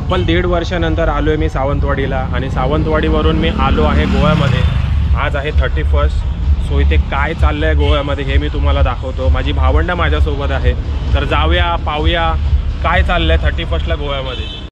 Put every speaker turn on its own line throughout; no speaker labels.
तब्बल 1.5 वर्षानंतर आलो आहे मी सावंतवाडीला आणि सावंतवाडीवरून मी आलो आहे गोव्यामध्ये। आज आहे 31st। सो इथे काय चाललं आहे गोव्यामध्ये हे मी तुम्हाला दाखवतो। माझी भावंड माझ्यासोबत आहे, तर जाऊया पाहूया काय चाललं आहे 31st ला गोव्यामध्ये।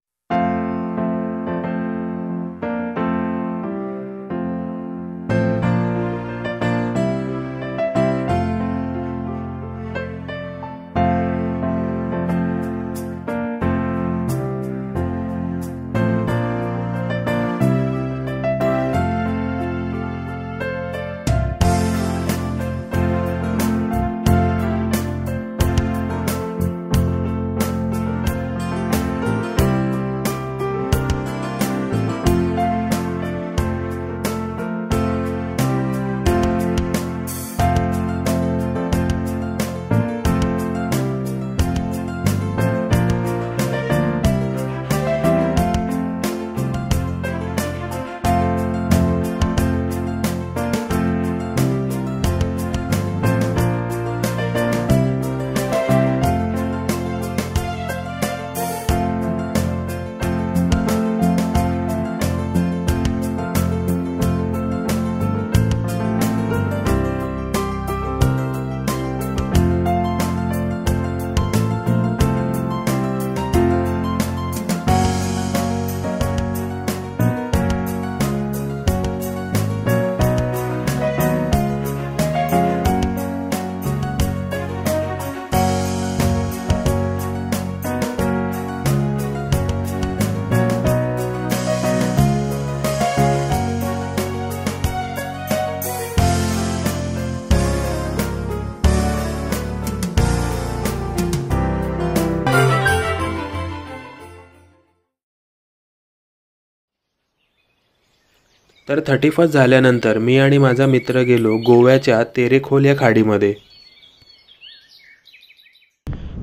तर 31st झाल्यानंतर मी आणि माझा मित्र गेलो गोव्याच्या तेरेखोल या खाडीमध्ये।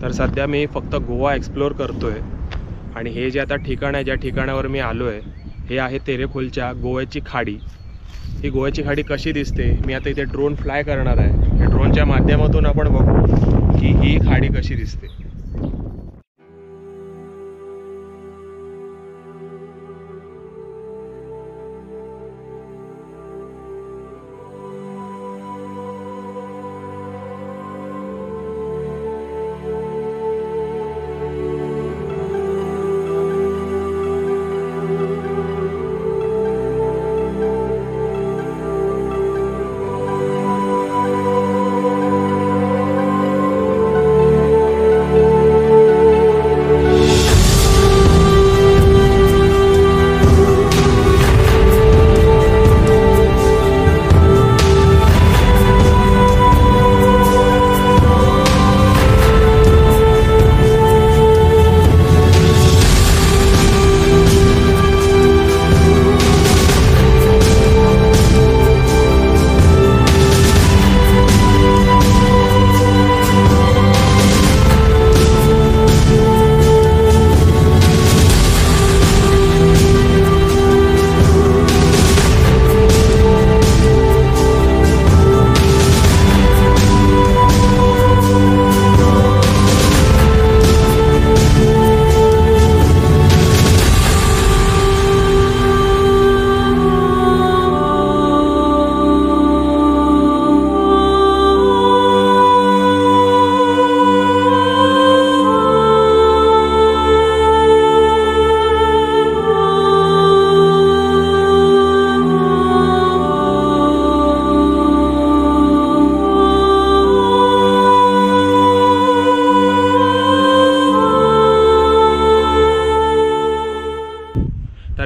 तर सध्या मी फक्त गोवा एक्सप्लोर करतोय आणि हे जे आता ठिकाण आहे, ज्या ठिकाणावर मी आलो आहे हे आहे तेरेखोलच्या गोव्याची खाडी। ही गोव्याची खाडी कशी दिसते मी आता इथे ड्रोन फ्लाय करणार आहे। या ड्रोनच्या माध्यमातून आपण बघू की ही खाडी कशी दिसते।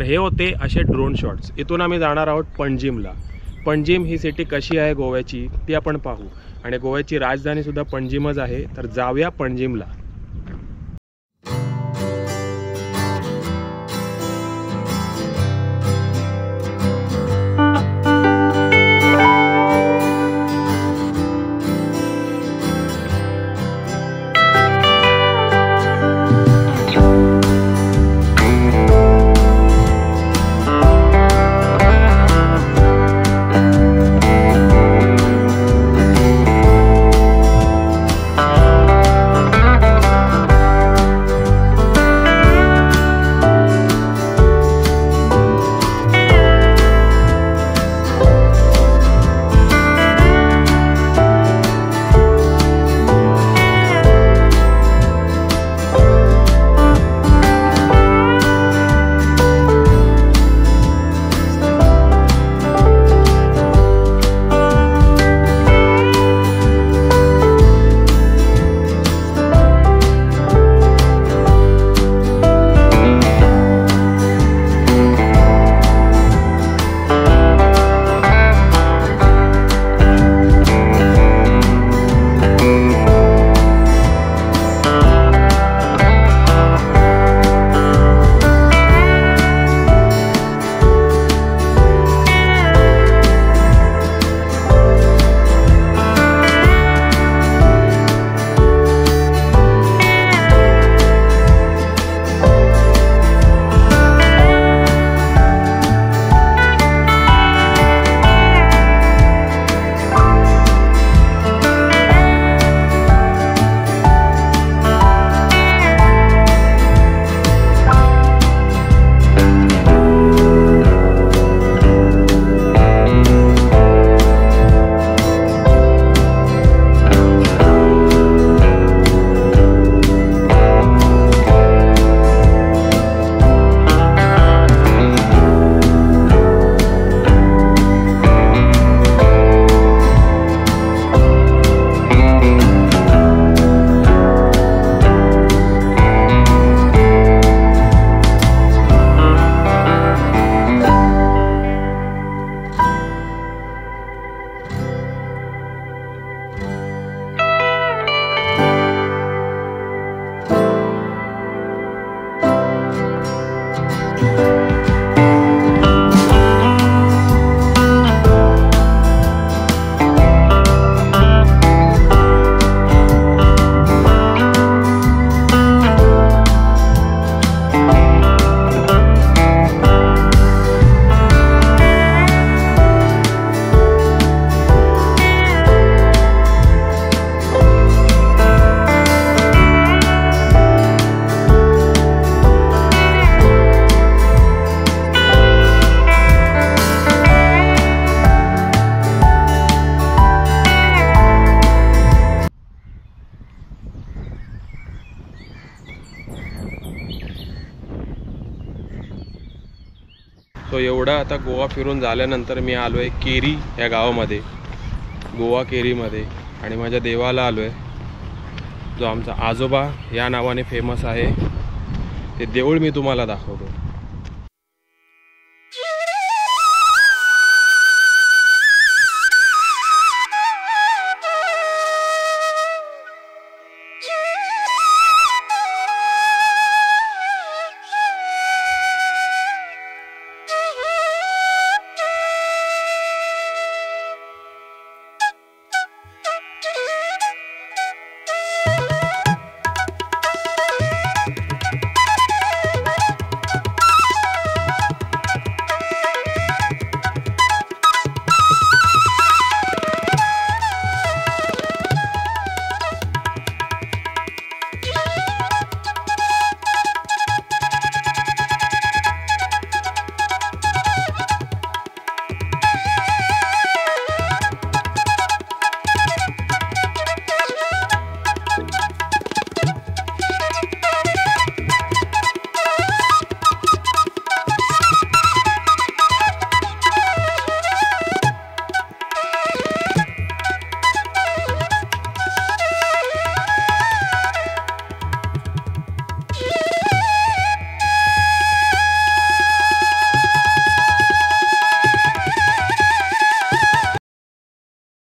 हे होते असे ड्रोन शॉट्स। इथून आम्ही जाणार आहोत पणजीमला। पणजीम ही सिटी कशी आहे गोव्याची ती आपण पाहू आणि गोव्याची राजधानी सुद्धा पणजीमच आहे। तर जाऊया पणजीमला। सगळं आता गोवा फिरून झाल्यानंतर मी आलो आहे केरी या गावामध्ये, गोवा केरीमध्ये, आणि माझ्या देवाला आलो आहे जो आमचा आजोबा या नावाने फेमस आहे. ते देऊळ मी तुम्हाला दाखवतो.